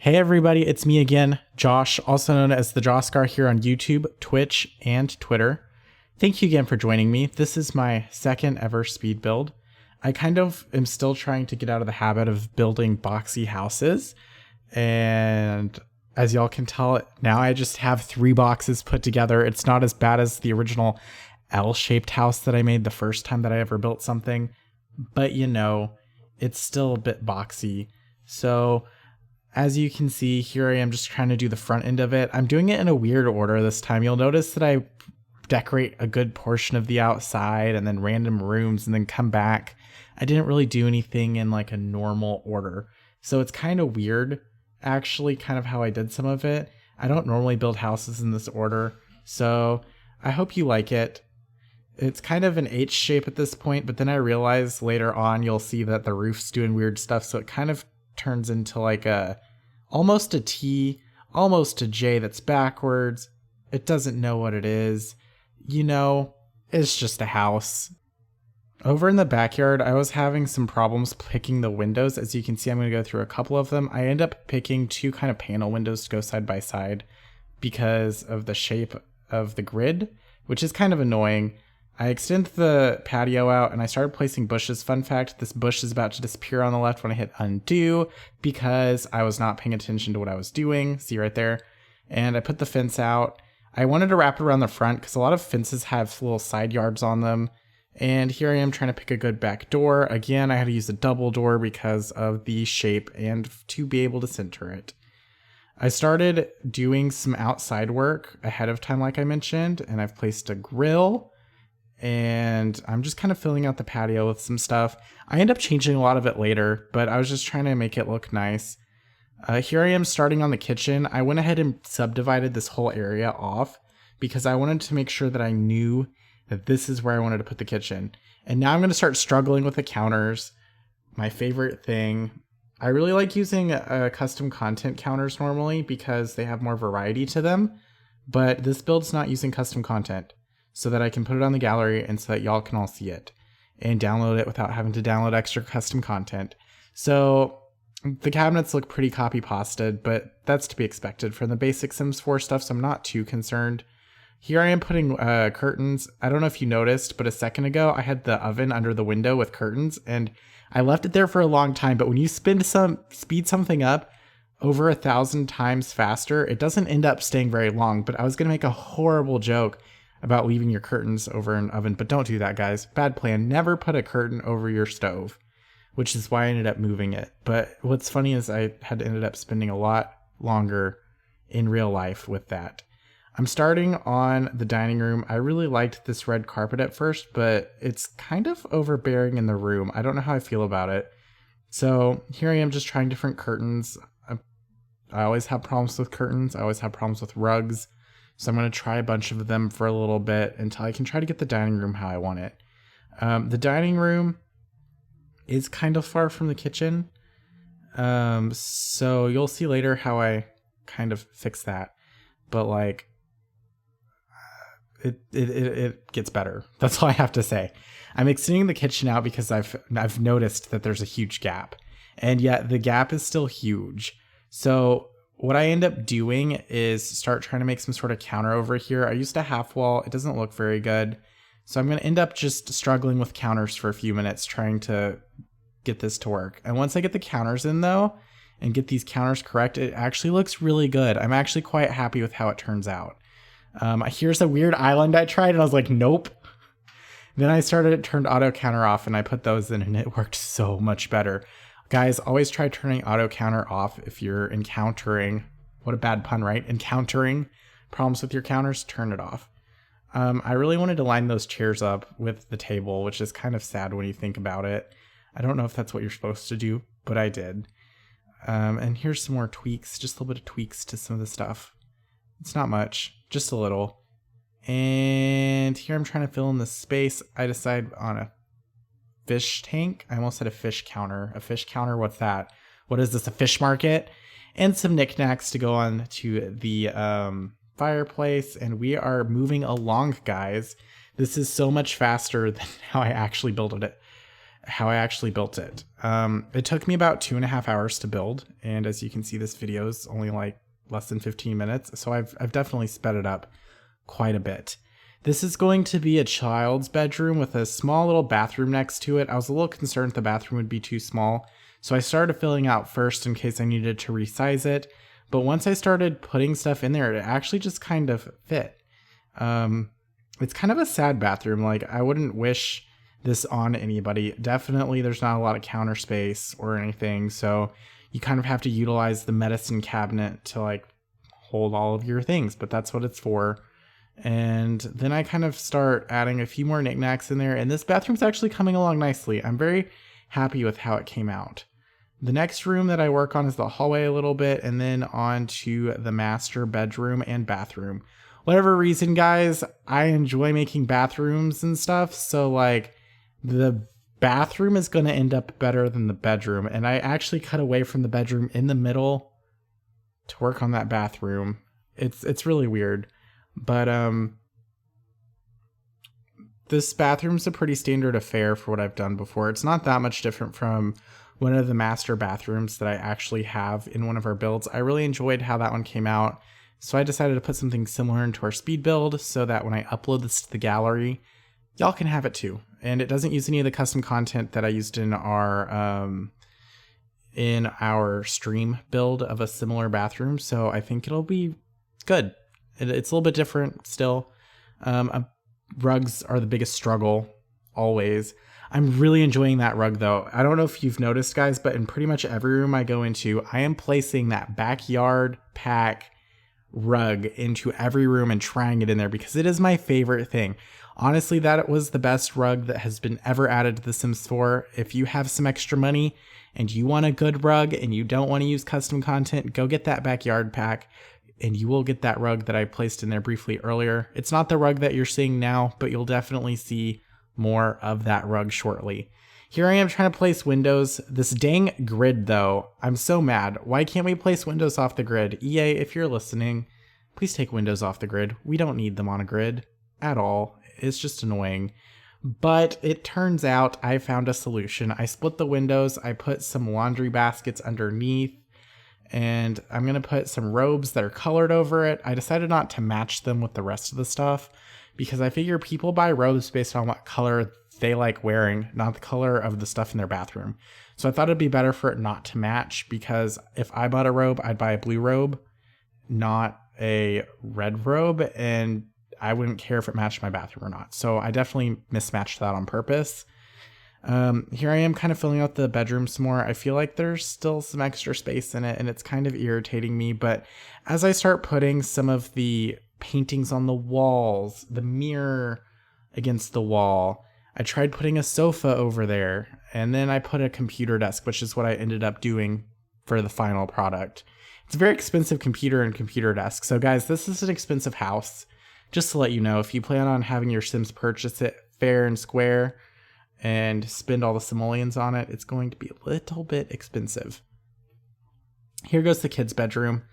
Hey everybody, it's me again, Josh, also known as the Josgar here on YouTube, Twitch, and Twitter. Thank you again for joining me. This is my second ever speed build. I kind of am still trying to get out of the habit of building boxy houses, and as y'all can tell, now I just have 3 boxes put together. It's not as bad as the original L-shaped house that I made the first time that I ever built something, but you know, it's still a bit boxy. So as you can see, here I am just trying to do the front end of it. I'm doing it in a weird order this time. You'll notice that I decorate a good portion of the outside and then random rooms and then come back. I didn't really do anything in like a normal order. So it's kind of weird, actually, kind of how I did some of it. I don't normally build houses in this order, so I hope you like it. It's kind of an H shape at this point, but then I realize later on you'll see that the roof's doing weird stuff, so it kind of turns into like almost a T, almost a J that's backwards. It doesn't know what it is. You know, it's just a house. Over in the backyard, I was having some problems picking the windows. As you can see, I'm going to go through a couple of them. I end up picking 2 kind of panel windows to go side by side because of the shape of the grid, which is kind of annoying. I extended the patio out and I started placing bushes. Fun fact, this bush is about to disappear on the left when I hit undo because I was not paying attention to what I was doing. See right there? And I put the fence out. I wanted to wrap it around the front because a lot of fences have little side yards on them. And here I am trying to pick a good back door. Again, I had to use a double door because of the shape and to be able to center it. I started doing some outside work ahead of time, like I mentioned, and I've placed a grill. And I'm just kind of filling out the patio with some stuff. I end up changing a lot of it later, but I was just trying to make it look nice. Here I am starting on the kitchen. I went ahead and subdivided this whole area off because I wanted to make sure that I knew that this is where I wanted to put the kitchen. And now I'm going to start struggling with the counters. My favorite thing. I really like using custom content counters normally because they have more variety to them, but this build's not using custom content, so that I can put it on the gallery and so that y'all can all see it and download it without having to download extra custom content. So the cabinets look pretty copy pasted, but that's to be expected from the basic Sims 4 stuff, so I'm not too concerned. Here I am putting curtains. I don't know if you noticed, but a second ago I had the oven under the window with curtains and I left it there for a long time, but when you speed something up over 1,000 times faster, it doesn't end up staying very long. But I was going to make a horrible joke about leaving your curtains over an oven, but don't do that, guys. Bad plan. Never put a curtain over your stove, which is why I ended up moving it. But what's funny is I had ended up spending a lot longer in real life with that. I'm starting on the dining room. I really liked this red carpet at first, but it's kind of overbearing in the room. I don't know how I feel about it. So here I am just trying different curtains. I always have problems with curtains. I always have problems with rugs. So I'm going to try a bunch of them for a little bit until I can try to get the dining room how I want it. The dining room is kind of far from the kitchen. So you'll see later how I kind of fix that. But like, it gets better. That's all I have to say. I'm extending the kitchen out because I've noticed that there's a huge gap. And yet the gap is still huge. So what I end up doing is start trying to make some sort of counter over here. I used a half wall. It doesn't look very good. So I'm going to end up just struggling with counters for a few minutes trying to get this to work. And once I get the counters in though, and get these counters correct, it actually looks really good. I'm actually quite happy with how it turns out. Here's a weird island I tried and I was like, nope. Then I turned auto counter off and I put those in and it worked so much better. Guys, always try turning auto counter off if you're encountering, what a bad pun, right? Encountering problems with your counters, turn it off. I really wanted to line those chairs up with the table, which is kind of sad when you think about it. I don't know if that's what you're supposed to do, but I did. And here's some more tweaks, just a little bit of tweaks to some of the stuff. It's not much, just a little. And here I'm trying to fill in the space. I decide on a fish tank. I almost said a fish counter. A fish counter, what's that? What is this, a fish market? And some knickknacks to go on to the fireplace. And we are moving along, guys. This is so much faster than how I actually built it. how I actually built it. It took me about 2.5 hours to build, and as you can see, this video is only like less than 15 minutes, so I've definitely sped it up quite a bit. This is going to be a child's bedroom with a small little bathroom next to it. I was a little concerned the bathroom would be too small, so I started filling out first in case I needed to resize it. But once I started putting stuff in there, it actually just kind of fit. It's kind of a sad bathroom. Like, I wouldn't wish this on anybody. Definitely there's not a lot of counter space or anything, so you kind of have to utilize the medicine cabinet to like hold all of your things, but that's what it's for. And then I kind of start adding a few more knickknacks in there, and this bathroom's actually coming along nicely. I'm very happy with how it came out. The next room that I work on is the hallway a little bit, and then on to the master bedroom and bathroom. Whatever reason, guys, I enjoy making bathrooms and stuff, so like the bathroom is going to end up better than the bedroom, and I actually cut away from the bedroom in the middle to work on that bathroom. It's really weird, but this bathroom's a pretty standard affair for what I've done before. It's not that much different from one of the master bathrooms that I actually have in one of our builds. I really enjoyed how that one came out, so I decided to put something similar into our speed build so that when I upload this to the gallery, y'all can have it too. And it doesn't use any of the custom content that I used in our stream build of a similar bathroom, so I think it'll be good. It's a little bit different still. Rugs are the biggest struggle, always. I'm really enjoying that rug though. I don't know if you've noticed, guys, but in pretty much every room I go into, I am placing that backyard pack rug into every room and trying it in there because it is my favorite thing. Honestly, that was the best rug that has been ever added to The Sims 4. If you have some extra money and you want a good rug and you don't want to use custom content, go get that backyard pack and you will get that rug that I placed in there briefly earlier. It's not the rug that you're seeing now, but you'll definitely see more of that rug shortly. Here I am trying to place windows. This dang grid though, I'm so mad. Why can't we place windows off the grid? EA, if you're listening, please take windows off the grid. We don't need them on a grid at all. It's just annoying. But it turns out I found a solution. I split the windows, I put some laundry baskets underneath, and I'm going to put some robes that are colored over it. I decided not to match them with the rest of the stuff because I figure people buy robes based on what color they like wearing, not the color of the stuff in their bathroom. So I thought it'd be better for it not to match because if I bought a robe, I'd buy a blue robe, not a red robe, and I wouldn't care if it matched my bathroom or not. So I definitely mismatched that on purpose. Here I am kind of filling out the bedroom some more. I feel like there's still some extra space in it and it's kind of irritating me, but as I start putting some of the paintings on the walls, the mirror against the wall, I tried putting a sofa over there, and then I put a computer desk, which is what I ended up doing for the final product. It's a very expensive computer and computer desk. So guys, this is an expensive house. Just to let you know, if you plan on having your Sims purchase it fair and square and spend all the simoleons on it, it's going to be a little bit expensive. Here goes the kids' bedroom.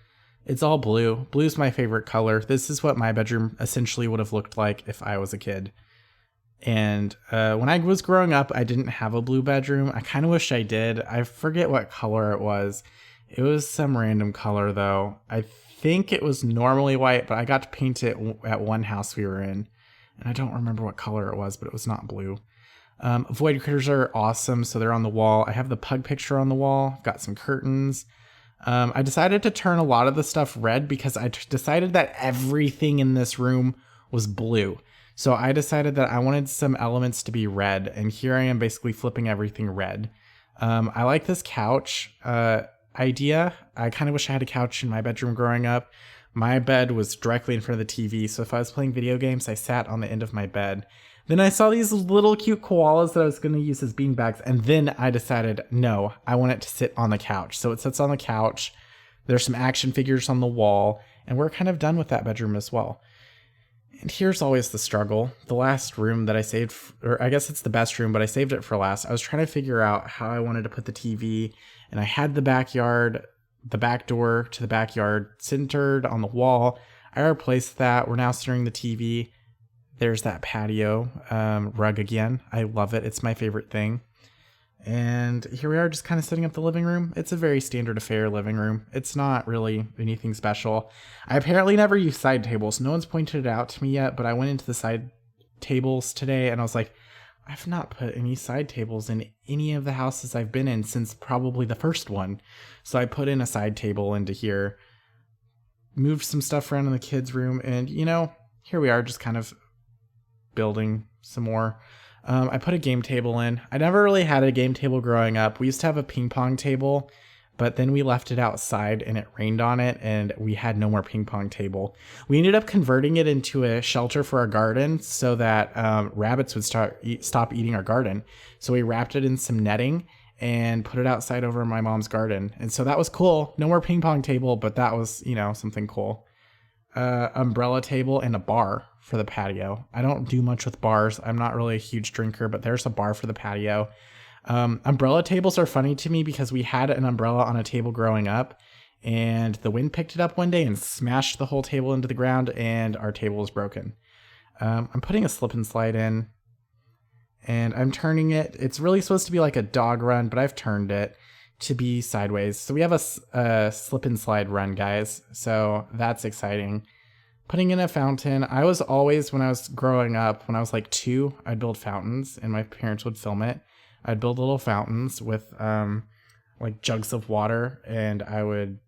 It's all blue. Blue's my favorite color. This is what my bedroom essentially would have looked like if I was a kid. And when I was growing up, I didn't have a blue bedroom. I kind of wish I did. I forget what color it was. It was some random color though. I think it was normally white, but I got to paint it at one house we were in. And I don't remember what color it was, but it was not blue. Void critters are awesome, so they're on the wall. I have the pug picture on the wall. I've got some curtains. I decided to turn a lot of the stuff red because I decided that everything in this room was blue. So I decided that I wanted some elements to be red, and here I am basically flipping everything red. I like this couch idea. I kind of wish I had a couch in my bedroom growing up. My bed was directly in front of the TV, so if I was playing video games, I sat on the end of my bed. Then I saw these little cute koalas that I was going to use as beanbags, and then I decided, no, I want it to sit on the couch. So it sits on the couch. There's some action figures on the wall, and we're kind of done with that bedroom as well. And here's always the struggle. The last room that I saved, or I guess it's the best room, but I saved it for last. I was trying to figure out how I wanted to put the TV, and I had the backyard, the back door to the backyard centered on the wall. I replaced that. We're now centering the TV. There's that patio rug again. I love it. It's my favorite thing. And here we are just kind of setting up the living room. It's a very standard affair living room. It's not really anything special. I apparently never use side tables. No one's pointed it out to me yet, but I went into the side tables today and I was like, I've not put any side tables in any of the houses I've been in since probably the first one. So I put in a side table into here, moved some stuff around in the kids' room, and here we are just kind of building some more. I put a game table in. I never really had a game table growing up. We used to have a ping pong table, but then we left it outside and it rained on it and we had no more ping pong table. We ended up converting it into a shelter for our garden so that rabbits would stop eating our garden. So we wrapped it in some netting and put it outside over my mom's garden. And so that was cool. No more ping pong table, but that was, something cool. Umbrella table and a bar for the patio. I don't do much with bars. I'm not really a huge drinker, but there's a bar for the patio. Umbrella tables are funny to me because we had an umbrella on a table growing up and the wind picked it up one day and smashed the whole table into the ground and our table was broken. I'm putting a slip and slide in and I'm turning it. It's really supposed to be like a dog run, but I've turned it to be sideways. So we have a slip and slide run, guys. So that's exciting. Putting in a fountain. I was always, when I was growing up, when I was like 2, I'd build fountains and my parents would film it. I'd build little fountains with like jugs of water and I'd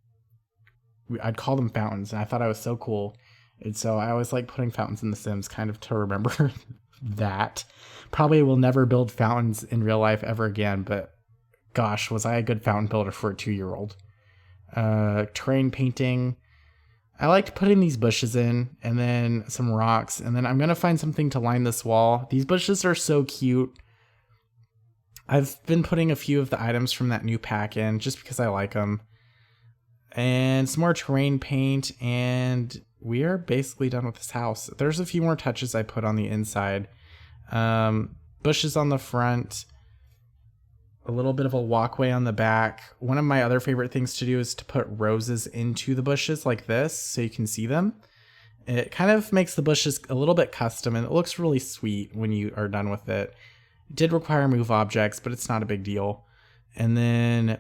call them fountains and I thought I was so cool. And so I always like putting fountains in The Sims kind of to remember that. Probably will never build fountains in real life ever again, but gosh, was I a good fountain builder for a 2-year-old. Terrain painting. I liked putting these bushes in and then some rocks. And then I'm going to find something to line this wall. These bushes are so cute. I've been putting a few of the items from that new pack in just because I like them. And some more terrain paint. And we are basically done with this house. There's a few more touches I put on the inside. Bushes on the front. A little bit of a walkway on the back. One of my other favorite things to do is to put roses into the bushes like this so you can see them. It kind of makes the bushes a little bit custom and it looks really sweet when you are done with it. It did require move objects, but it's not a big deal. And then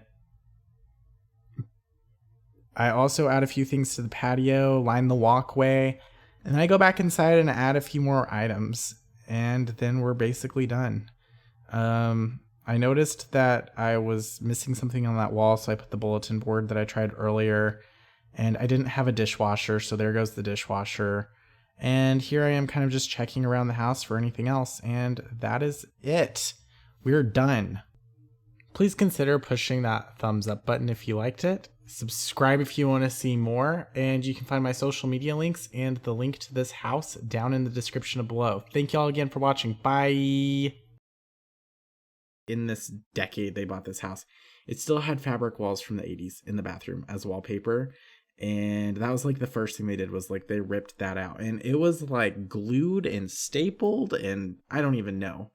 I also add a few things to the patio, line the walkway, and then I go back inside and add a few more items. And then we're basically done. I noticed that I was missing something on that wall, so I put the bulletin board that I tried earlier, and I didn't have a dishwasher, so there goes the dishwasher. And here I am kind of just checking around the house for anything else, and that is it. We're done. Please consider pushing that thumbs up button if you liked it. Subscribe if you want to see more, and you can find my social media links and the link to this house down in the description below. Thank you all again for watching. Bye! In this decade they bought this house, it still had fabric walls from the 80s in the bathroom as wallpaper, and that was like the first thing they did was like they ripped that out and it was like glued and stapled and I don't even know.